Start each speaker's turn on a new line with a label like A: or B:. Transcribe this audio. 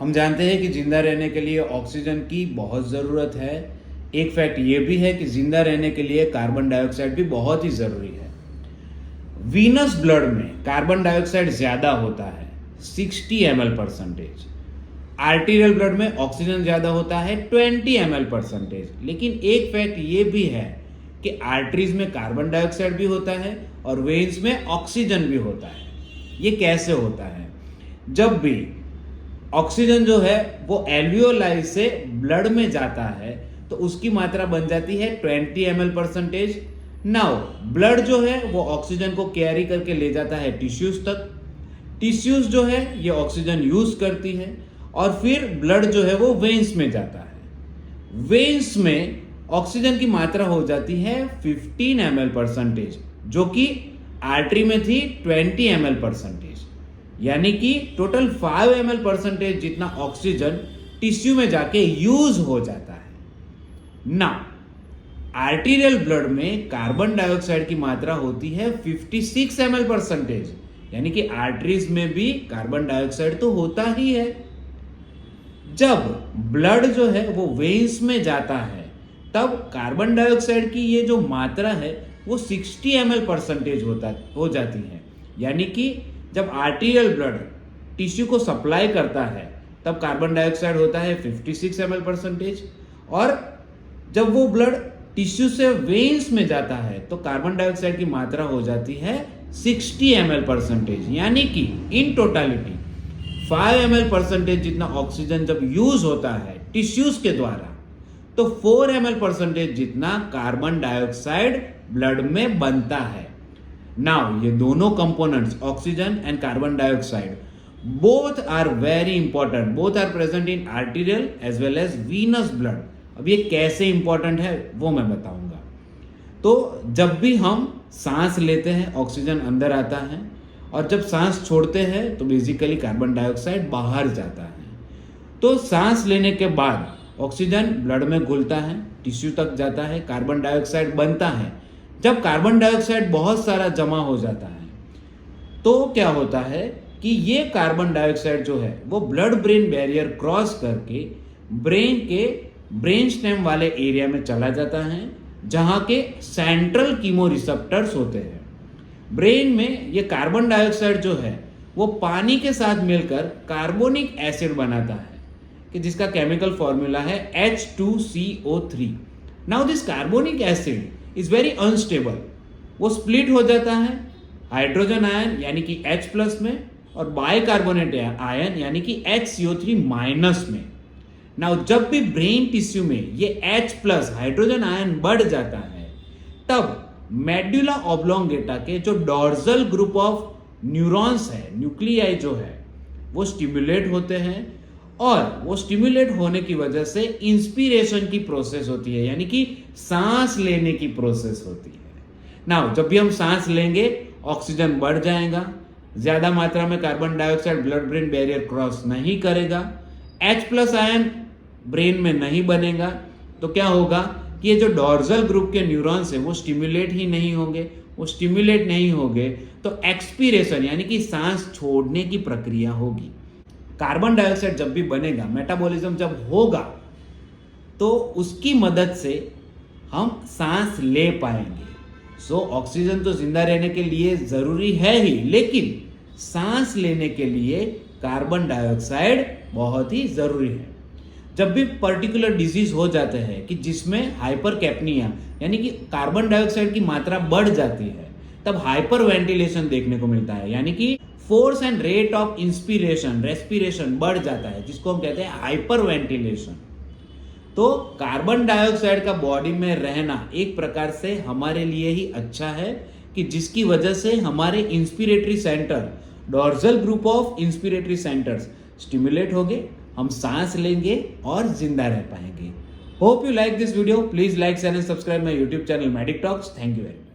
A: हम जानते हैं कि जिंदा रहने के लिए ऑक्सीजन की बहुत ज़रूरत है। एक फैक्ट ये भी है कि जिंदा रहने के लिए कार्बन डाइऑक्साइड भी बहुत ही ज़रूरी है। वीनस ब्लड में कार्बन डाइऑक्साइड ज़्यादा होता है 60 ml%। आर्टीरियल ब्लड में ऑक्सीजन ज़्यादा होता है 20 ml%। लेकिन एक फैक्ट ये भी है कि आर्टरीज में कार्बन डाइऑक्साइड भी होता है और वेन्स में ऑक्सीजन भी होता है। ये कैसे होता है? जब भी ऑक्सीजन जो है वो एल्वियोलाई से ब्लड में जाता है तो उसकी मात्रा बन जाती है 20 ml%। नाउ ब्लड जो है वो ऑक्सीजन को कैरी करके ले जाता है टिश्यूज तक। टिश्यूज जो है ये ऑक्सीजन यूज करती है और फिर ब्लड जो है वो वेन्स में जाता है। वेन्स में ऑक्सीजन की मात्रा हो जाती है 15 ml%, जो कि आर्टरी में थी 20 ml%। यानी कि टोटल 5 ml% जितना ऑक्सीजन टिश्यू में जाके यूज हो जाता है ना। आर्टीरियल ब्लड में कार्बन डाइऑक्साइड की मात्रा होती है 56 ml%। यानी कि आर्टरीज में भी कार्बन डाइऑक्साइड तो होता ही है। जब ब्लड जो है वो वेन्स में जाता है तब कार्बन डाइऑक्साइड की ये जो मात्रा है वो 60 ml% हो जाती है। यानी कि जब आर्टीरियल ब्लड टिश्यू को सप्लाई करता है तब कार्बन डाइऑक्साइड होता है 56 ml%। और जब वो ब्लड टिश्यू से वेन्स में जाता है तो कार्बन डाइऑक्साइड की मात्रा हो जाती है 60 ml%। यानी कि इन टोटालिटी 5 ml% जितना ऑक्सीजन जब यूज होता है टिश्यूज के द्वारा तो 4 ml% जितना कार्बन डाइऑक्साइड ब्लड में बनता है। नाउ ये दोनों components oxygen and carbon dioxide both are very important, both are present in arterial as well as venous blood. अब ये कैसे इंपॉर्टेंट है वो मैं बताऊंगा। तो जब भी हम सांस लेते हैं ऑक्सीजन अंदर आता है और जब सांस छोड़ते हैं तो बेसिकली कार्बन डाइऑक्साइड बाहर जाता है। तो सांस लेने के बाद ऑक्सीजन ब्लड में घुलता है, टिश्यू तक जाता है, कार्बन डाइऑक्साइड बनता है। जब कार्बन डाइऑक्साइड बहुत सारा जमा हो जाता है तो क्या होता है कि ये कार्बन डाइऑक्साइड जो है वो ब्लड ब्रेन बैरियर क्रॉस करके ब्रेन के ब्रेन स्टेम वाले एरिया में चला जाता है जहां के सेंट्रल कीमो रिसेप्टर्स होते हैं। ब्रेन में ये कार्बन डाइऑक्साइड जो है वो पानी के साथ मिलकर कार्बोनिक एसिड बनाता है कि जिसका केमिकल फॉर्मूला है H2CO3। Now this carbonic acid is very unstable. वो स्प्लिट हो जाता है हाइड्रोजन आयन यानी कि H+ में और बाइकार्बोनेट आयन यानी कि HCO3- में। नाउ जब भी ब्रेन टिश्यू में ये H+ हाइड्रोजन आयन बढ़ जाता है तब मेडुला ऑब्लोंगेटा के जो डॉर्सल ग्रुप ऑफ न्यूरॉन्स है, न्यूक्लियाई जो है वो स्टिमुलेट होते हैं और वो स्टिमुलेट होने की वजह से इंस्पिरेशन की प्रोसेस होती है, यानी कि सांस लेने की प्रोसेस होती है। नाउ जब भी हम सांस लेंगे ऑक्सीजन बढ़ जाएगा, ज्यादा मात्रा में carbon dioxide blood brain barrier cross नहीं करेगा, H+ आयन ब्रेन में नहीं बनेगा। तो क्या होगा कि ये जो डॉर्सल ग्रुप के न्यूरॉन्स है वो स्टिमुलेट ही नहीं होंगे। वो स्टिमुलेट नहीं होंगे तो एक्सपीरेशन यानी कि सांस छोड़ने की प्रक्रिया होगी। कार्बन डाइऑक्साइड जब भी बनेगा, मेटाबॉलिज्म जब होगा तो उसकी मदद से हम सांस ले पाएंगे। सो ऑक्सीजन तो जिंदा रहने के लिए जरूरी है ही, लेकिन सांस लेने के लिए कार्बन डाइऑक्साइड बहुत ही जरूरी है। जब भी पर्टिकुलर डिजीज हो जाते हैं कि जिसमें हाइपरकैप्निया यानी कि कार्बन डाइऑक्साइड की मात्रा बढ़ जाती है तब हाइपर वेंटिलेशन देखने को मिलता है, यानी कि force and rate of inspiration respiration बढ़ जाता है, जिसको हम कहते हैं हाइपर वेंटिलेशन। तो कार्बन डाइऑक्साइड का बॉडी में रहना एक प्रकार से हमारे लिए ही अच्छा है कि जिसकी वजह से हमारे inspiratory centre, dorsal group of inspiratory centres stimulate होंगे, हम सांस लेंगे और जिंदा रह पाएंगे। Hope you like this video. Please like share and subscribe my YouTube channel medic talks. Thank you very much.